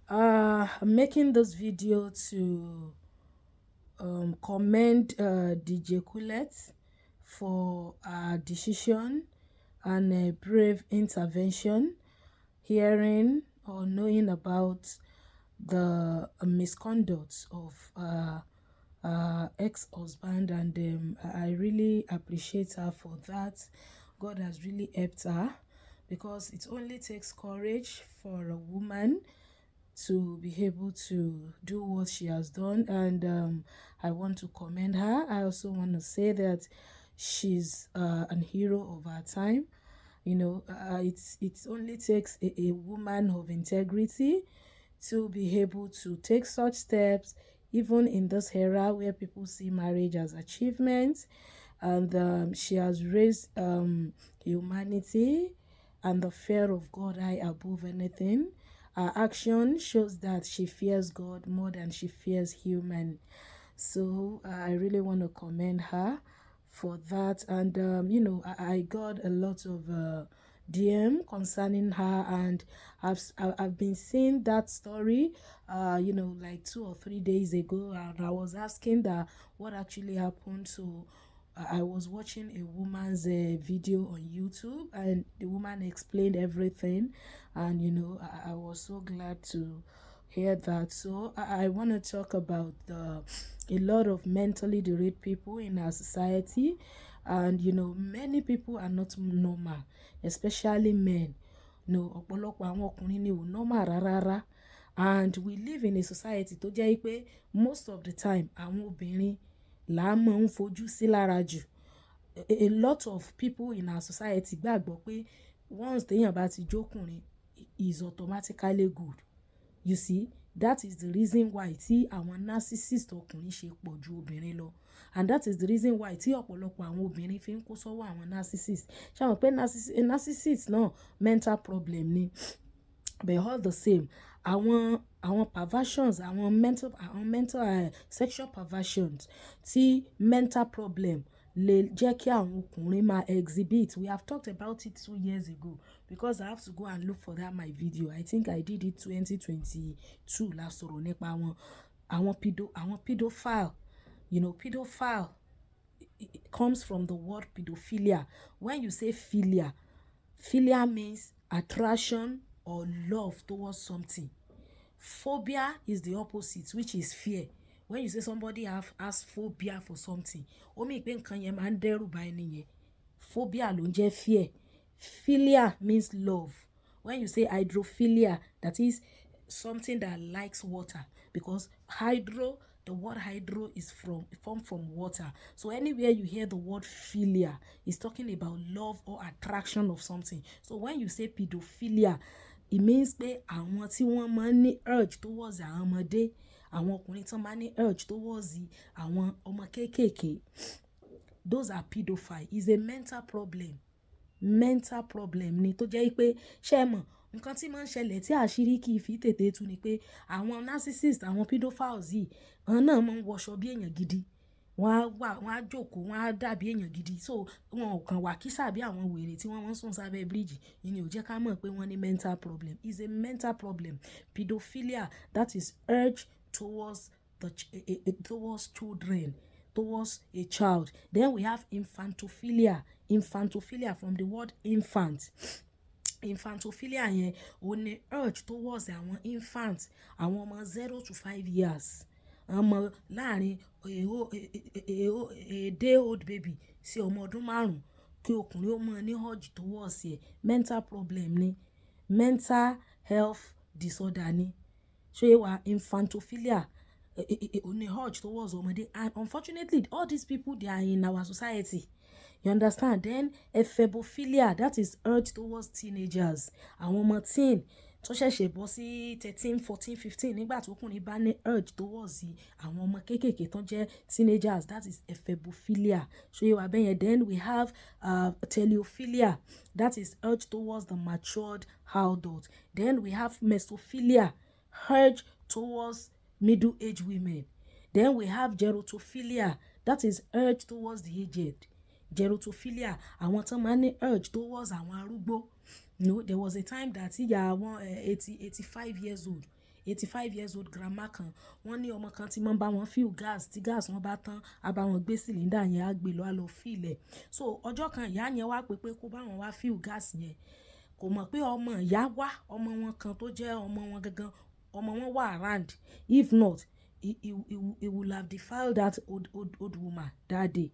I'm making this video to commend DJ Kulet for a decision and a brave intervention, hearing or knowing about the misconduct of ex-husband, and I really appreciate her for that. God has really helped her, because it only takes courage for a woman to be able to do what she has done, and I want to commend her. I also want to say that she's an hero of our time. It only takes a woman of integrity to be able to take such steps, even in this era where people see marriage as achievement. And she has raised humanity and the fear of God high above anything. Her action shows that she fears God more than she fears human. So I really want to commend her for that. And I got a lot of DM concerning her, and I've been seeing that story like 2 or 3 days ago, and I was asking that what actually happened. So I was watching a woman's video on YouTube, and the woman explained everything, and I was so glad to hear that. So I want to talk about a lot of mentally deranged people in our society, and many people are not normal, especially men. Ọ̀pọ̀lọpọ̀ àwọn ọkùnrin ni ò normal rárá, and we live in a society tó jẹ́ pé most of the time àwọn obìnrin là á mọ̀ ń fojú sí lára jù. A lot of people in our society gbàgbọ́ pé once téèyàn bá ti jókùnrin is automatically good. You see, that is the reason why tí àwọn narcissist ọkùnrin ṣe pọ̀ ju obìnrin lọ, and that is the reason why tí ọ̀pọ̀lọpọ̀ àwọn obìnrin fi ń kó sọ́wọ́ àwọn narcissist. Ṣé àwọn pé narcissist náà mental problem ni, but all the same àwọn perversions, àwọn mental sexual perversions tí mental problem lè jẹ́ kí àwọn ọkùnrin máa exhibit. We have talked about it 2 years ago, because I have to go and look for that my video. I think I did it 2022 la sọ̀rọ̀ nípa àwọn pedophile. Pedophile, it comes from the word pedophilia. When you say philia means attraction or love towards something. Phobia is the opposite, which is fear. When you say somebody has phobia for something, ó mean pé nǹkan yẹn máa ń dẹ́rù bà ẹni yẹn. Phobia ló ń jẹ́ fear. Philia means love. When you say hydrophilia, that is something that likes water, because the word hydro is formed from water. So anywhere you hear the word philia, it's talking about love or attraction of something. So when you say pedophilia, it means pé àwọn tí wọ́n máa ń ní urge towards àwọn ọmọdé, àwọn ọkùnrin tí wọ́n máa ń ní urge towards àwọn ọmọ kéékèèké, those are pedophile. Is a mental problem ni, tó jẹ́ pé ṣé ẹ mọ̀ nǹkan tí máa ń ṣẹlẹ̀ tí àṣírí kì í fi tètè tú ni pé àwọn narcissist, àwọn pedophiles yìí, àwọn náà máa ń wọṣọ bí èèyàn gidi. Wọ́n á jókòó, wọ́n á dàbí èèyàn gidi. So wọn ò kàn wà kísà bí àwọn wèrè tí wọ́n sùn sábẹ́ bíríìjì. Ìyẹn ò jẹ́ ká mọ̀ pé wọ́n ní mental problem. Is a mental problem. Pedophilia, that is urge towards towards children, towards a child. Then we have infantophilia. Infantophilia, from the word infant. Infantophilia yẹn ò ní urge towards àwọn infant, àwọn ọmọ 0 to 5 years. Ọmọ láàrin a day old baby sí ọmọ ọdún 5, kí ọkùnrin ó mọ ní urge towards ẹ̀. Mental problem ni, mental health disorder ni. So yẹ wá infantophilia, ò ní urge towards ọmọdé, and unfortunately all these people, they are in our society. You understand? Then ephebophilia, that is urge towards teenagers. Àwọn ọmọ teen tó ṣẹ̀ṣẹ̀ bọ́ sí 13, 14, 15, nígbà tó kùnrin bá ní urge towards àwọn ọmọ kéékèèké tó jẹ́ teenagers, that is ephebophilia. So you are bẹ́yẹn. Then we have teleophilia, that is urge towards the matured adult. Then we have mesophilia, urge towards middle-aged women. Then we have gerotophilia, that is urge towards the aged. Gerotophilia, àwọn tán máa ń ní urge towards àwọn arúgbó. There was a time that ìyá àwọn 85 years old, 85 years old grandma kan wọ́n ní ọmọ kan tí máa ń bá wọn fill gas tí gas wọn bá tán á bá wọn gbé cylinder yẹn á gbé lọ á lọ fill ẹ̀. So ọjọ́ kan ìyá yẹn wá pé kó bá wọn wá fill gas yẹn, kò mọ̀ pé ọmọ ìyá wá ọmọ wọn kan tó jẹ́ ọmọ wọn gangan ọmọ wọn wà around, if not he will have defiled that old woman that day.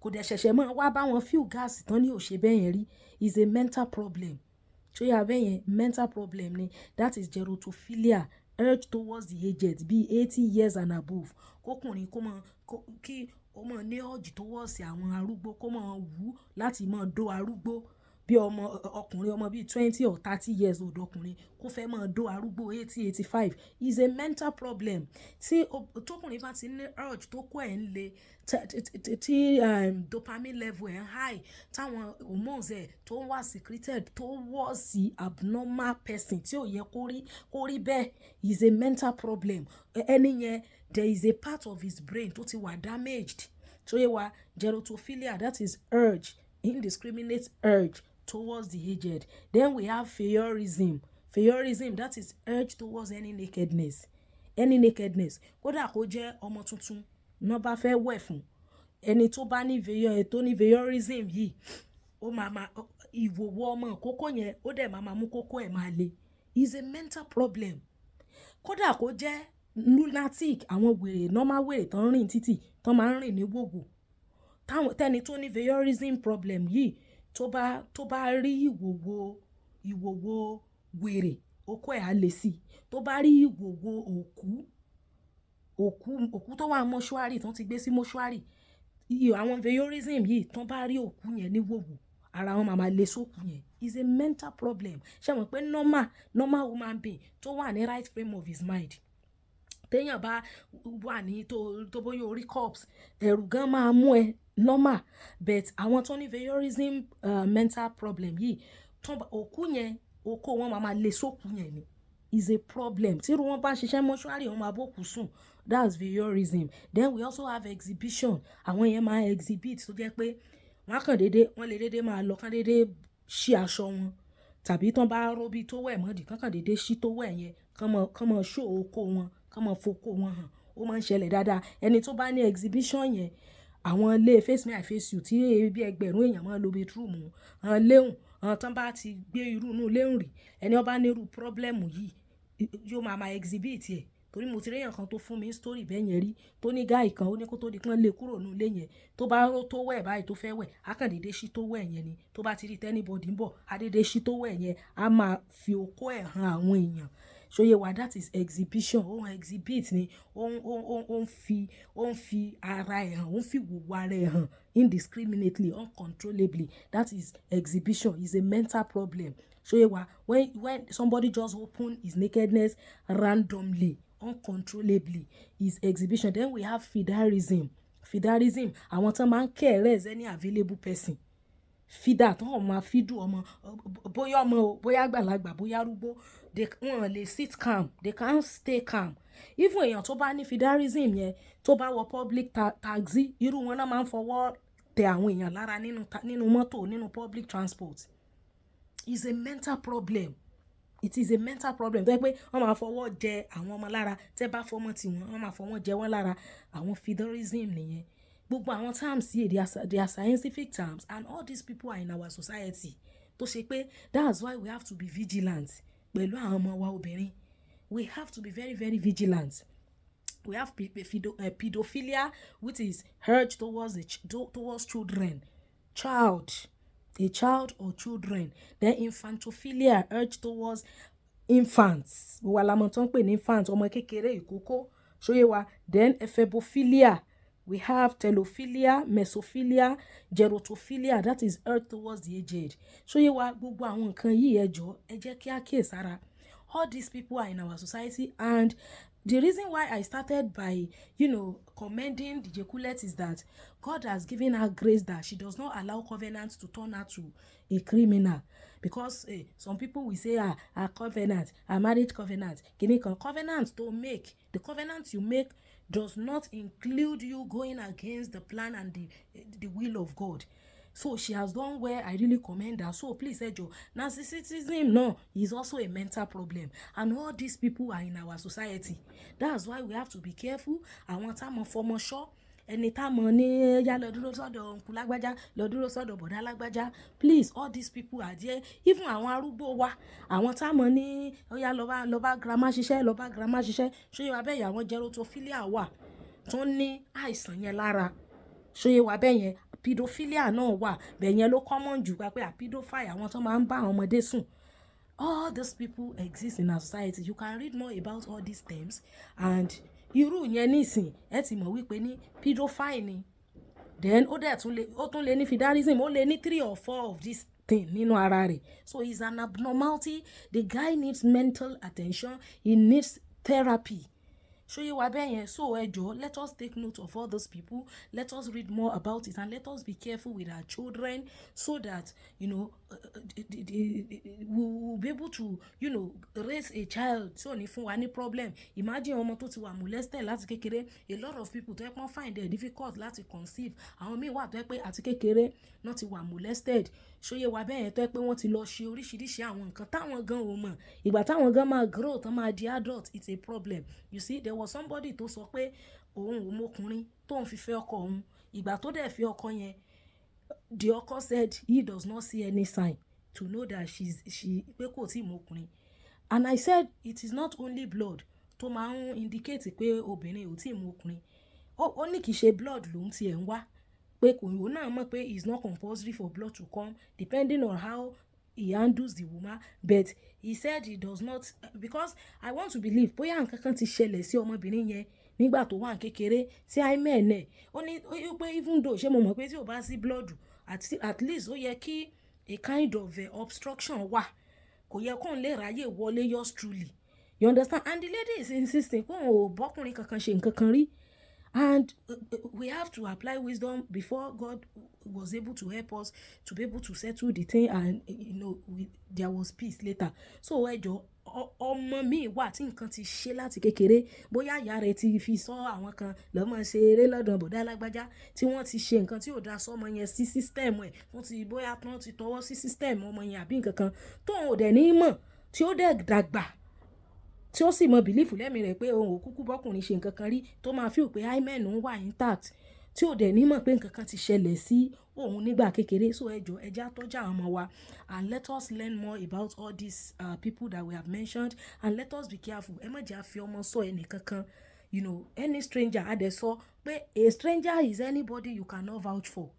Kò dẹ̀ ṣẹ̀ṣẹ̀ mọ́ wá bá wọn fill gas tán ní òṣè bẹ́ẹ̀ yẹn rí, is a mental problem. So yà bẹ́ẹ̀ yẹn mental problem ni, that is gerontophilia, urge towards the aged bí 80 years and above. Kókùnrin kí ó mọ̀ ní urge towards àwọn arúgbó, kó mọ̀ wù láti mọ̀ dó arúgbó bí ọkùnrin ọmọ bíi 20 or 30 years old ọkùnrin kó fẹ́ mọ̀ dó arúgbó 80-85 is a mental problem. Tí tókùnrin bá ti ní urge tó kọ́ ẹ̀ ń le, tí dopamine level ẹ̀ high, táwọn hormones ẹ̀ tó wà secreted towards the abnormal person tí ò yẹ kó rí bẹ́ẹ̀, is a mental problem. Ẹni yẹn there is a part of his brain tó ti wà damaged. So yẹ wa gerontophilia, that is urge, indiscriminate urge towards the aged. Then we have voyeurism. Voyeurism, that is urge towards any nakedness. Kódà kó jẹ́ ọmọ tuntun náà bá fẹ́ wẹ̀ fún, ẹni tó bá ní voyeurism yìí, ó máa ìwòwò ọmọ kókó yẹn ó dẹ̀ máa mú kókó ẹ̀ máa le, is a mental problem. Kódà kó jẹ́ lunatic, àwọn wèrè normal wèrè tán rìn títì tán máa ń rìn ní gbogbo, tẹ́ni tó ní voyeurism problem yìí tó bá rí ìwòwò wèrè okó ẹ̀ á le sí, tó bá rí ìwòwò òkú tó wà mọ́ṣúárì tán ti gbé sí mọ́ṣúárì, àwọn voyeurism yìí tán bá rí òkú yẹn ní wòwò ara wọn máa le sókú yẹn, is a mental problem. Ṣé mọ̀ pé normal human being tó wà ní right frame of his mind, téèyàn bá wà ní tó bóyá orí corpse ẹ̀rù gan máa mú ẹ normal, but àwọn tó ní voyeurism mental problem yìí òkú yẹn okó wọn máa le sókú yẹn ni, is a problem. Tí irú wọn bá ṣiṣẹ́ mọ́ṣúárì wọn máa bókú sùn, that's voyeurism. Then we also have exhibition. Àwọn yẹn máa exhibit tó jẹ́ pé wọ́n lè dédé máa lọ kán dédé ṣí aṣọ wọn, tàbí tán bá ró bí tó wẹ̀ mọ́dì kán dédé ṣí tó wẹ̀ yẹn kán mọ̀ show okó wọn, kán mọ̀ fokó wọn hàn. Ó máa ń ṣẹlẹ̀ dáadáa. Ẹni tó bá ní exhibition yẹn, àwọn ilé face me I face you tí bí ẹgbẹ̀rún èèyàn máa lo bedroom wọn léhùn, tán bá ti gbé irú inú léhùn rí, ẹni ó bá ní irú problem yìí yóò máa exhibit ẹ̀. Torí mo ti rí èèyàn kan tó fún mi story bẹ́ẹ̀ yẹn rí, tó ní guy kan ó ní kó tó di pọ́n lé kúrò nínú ilé yẹn, tó bá ró tó wẹ̀ báyìí tó fẹ́ wẹ̀ á kàn dédé ṣí tó wẹ̀ yẹn ni, tó bá ti rí anybody ń bọ̀ á dédé ṣí tó wẹ̀ yẹn á máa fi okó ẹ̀ hàn àwọn èèyàn. Ṣóyè wa, that is exhibition. Ó ń exhibit ni, ó ń fi ara ẹ̀ hàn, ó ń fi wòwò ara ẹ̀ hàn indiscriminately, uncontrollably. That is exhibition, is a mental problem. Ṣóyè wa, when somebody just open his nakedness randomly, uncontrollably, is exhibition. Then we have fidarism. Àwọn tán máa ń caress any available person. Fida tán máa fídù ọmọ, bóyá àgbàlagbà bóyá arúgbó, wọ́n lè sit calm, they can't stay calm. Even èèyàn tó bá ní fidarism yẹn tó bá wọ public taxi, irú wọn náà máa ń fọwọ́ tẹ àwọn èèyàn lára nínú mọ́tò, nínú public transport. It's a mental problem. It is a mental problem. Tó yẹ pé wọ́n máa fọwọ́ jẹ àwọn ọmọ lára, tẹ́ bá fọmọ tí wọ́n máa fọwọ́ jẹ wọ́n lára. Àwọn fidarism nìyẹn. Gbogbo àwọn terms yìí, they are scientific terms, and all these people are in our society. Tó ṣe pé that's why we have to be vigilant pẹ̀lú àwọn ọmọ wa obìnrin. We have to be very, very vigilant. We have pedophilia, which is urge towards children. A child or children. Then infantophilia, urge towards infants. Wà lámọ̀ tó ń pè ní infants, ọmọ kékeré ìkókó. Ṣóyè wa. Then ephebophilia. We have telophilia, mesophilia, gerontophilia, that is urge towards the aged. Ṣóyè wa, gbogbo àwọn nǹkan yìí ẹ jọ̀ọ́, ẹ jẹ́ kí a kíyèsára. All these people are in our society, and the reason why I started by, commending the Jekulets is that God has given her grace that she does not allow covenant to turn her to a criminal. Because some people will say, a covenant, a marriage covenant, covenant to make. The covenant you make does not include you going against the plan and the will of God. So she has done well. I really commend her. So please, Ejo, narcissism, no, is also a mental problem. And all these people are in our society. That's why we have to be careful. I want time for more sure. Ẹni tá mọ̀ ní yá lọ dúró sọ́dọ̀ òǹkù lágbájá lọ dúró sọ́dọ̀ bọ̀dá lágbájá. Please, all these people are there. Even àwọn arúgbó wa, àwọn tá mọ̀ ní ó yá lọ bá grandma ṣiṣẹ́, lọ bá grandma ṣiṣẹ́. Ṣé wá bẹ́ẹ̀ àwọn gerontophilia wà tó ní àìsàn yẹn lára. Ṣé wá bẹ́ẹ̀ yẹn pedophilia náà wà. Bẹ́ẹ̀ yẹn ló common jù pé pedophile àwọn tó máa ń bá àwọn ọmọdé sùn. All these people exist in our society. You can read more about all these terms, and irú yẹn nísìn ẹ ti mọ̀ wípé ní pedophile ni. Then ó tún lè ní fidarism, ó lè ní 3 or 4 of this thing nínú ara rẹ̀. So it's an abnormality. The guy needs mental attention. He needs therapy. Show you what bẹ́ẹ̀ so ẹjọ́, let us take note of all those people. Let us read more about it, and let us be careful with our children, so that we will be able to raise a child tí ò ní fún wa ní problem. Imagine ọmọ tó ti wà molested láti kékeré. A lot of people tó ẹ find it difficult láti conceive. Àwọn míì wà tó ẹ pé àti kékeré náà ti wà molested. Show you what bẹ́ẹ̀ tó ẹ pé wọ́n ti lọ ṣe oríṣiríṣi àwọn nǹkan táwọn gan ò mọ̀. Ìgbà táwọn gan máa grow tán máa di adult, it's a problem. You see, there was somebody tó sọ pé òun ò mọkùnrin tó ń fi fẹ́ ọkọ òun. Ìgbà tó dẹ̀ fi ọkọ yẹn, the ọkọ said he does not see any sign to know that she pé kò tí mọkùnrin. And I said it is not only blood tó máa ń indicate pé obìnrin ò tí mọkùnrin. Ó ní kì í ṣe blood lòun ti ẹ̀ ń wá. Pé kò yóò náà mọ̀ pé it's not compulsory for blood to come depending on how he handles the woman, but he said he does not, because I want to believe bóyá nǹkan kan ti ṣẹlẹ̀ sí ọmọbìnrin yẹn nígbà tó wà kékeré tí hymen ẹ̀ ó ní pé even though ṣé mo mọ̀ pé tí ò bá sí blood at least ó yẹ kí a kind of obstruction wà, kò yẹ kóun lè ráyè wọlé yours truly, you understand. And the lady is insisting pé òun ò bọ́kùnrin kankan ṣe nǹkan kan rí. And we have to apply wisdom before God was able to help us to be able to settle the thing, and there was peace later. So ẹjọ́ ọmọ mi wà tí nǹkan ti ṣe láti kékeré, bóyá ìyá rẹ̀ ti fi sọ àwọn kan lọ́mọ ṣe eré lọ́dọ̀ bọ̀dá lágbájá tí wọ́n ti ṣe nǹkan tí ò dá sọ́mọ yẹn sí system ẹ̀, wọ́n ti bóyá tán ti tọwọ́ sí system ọmọ yẹn àbí nǹkan kan tóun ò dẹ̀ ní mọ̀, tí ó dẹ̀ dàgbà tí ó sì mọ bìlífù lẹ́mìí rẹ̀ pé òun ò kúkú bọ́kùnrin ṣe nǹkan kan rí, tó máa feel pé hymen ń wà intact, tí ò dẹ̀ ní mọ̀ pé nǹkan kan ti ṣẹlẹ̀ sí òun nígbà kékeré. So ẹjọ́ ẹjẹ́ àtọ́jà àwọn ọmọ wa, and let us learn more about all these people that we have mentioned, and let us be careful. Ẹ má jẹ́ àfi ọmọ sọ ẹnì kankan, any stranger. A dẹ̀ sọ pé a stranger is anybody you cannot vouch for.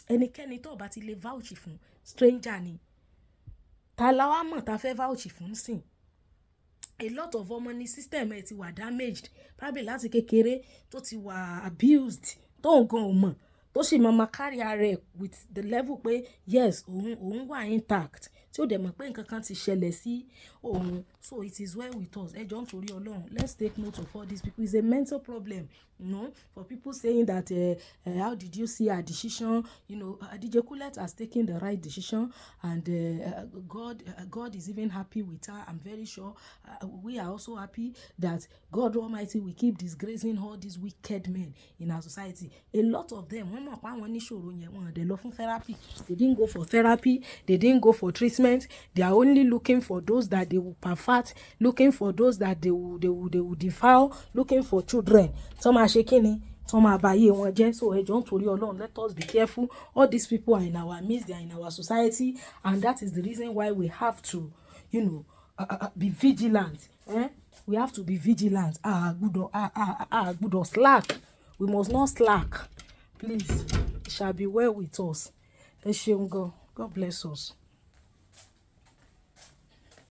Ẹnikẹ́ni tó bá ti lè vouch fún stranger ni. Ta la wá mọ̀ ta fẹ́ vouch fún sìn. A lot of ọmọ ní system ẹ ti wà damaged, probably láti kékeré tó ti wà abused, tó nǹkan ò mọ̀, tó sì máa carry ara ẹ̀ with the level pé yes òun wà intact, tí ó dẹ̀ mọ̀ pé nǹkan kan ti ṣẹlẹ̀ sí òun. So it is well with us. Ẹ jọ̀ọ́ nítorí Ọlọ́run, let's take note of all these people. It's a mental problem, for people saying that how did you see her decision? DJ Kulet has taken the right decision, and God is even happy with her. I'm very sure we are also happy that God Almighty will keep disgracing all these wicked men in our society. A lot of them, wọ́n mọ̀ pé àwọn níṣòro yẹn, wọ́n dẹ̀ lọ fún therapy. They didn't go for therapy. They didn't go for treatment. They are only looking for those that they will perfect, looking for those that they will defile, looking for children. Tó máa ṣe kíni, tó máa bá ayé wọn jẹ́. So ẹ jọ̀ọ́ nítorí Ọlọ́run, let us be careful. All these people are in our midst, they are in our society, and that is the reason why we have to, be vigilant. We have to be vigilant. Good slack. We must not slack. Please, it shall be well with us. Ẹ ṣeun gan. God bless us.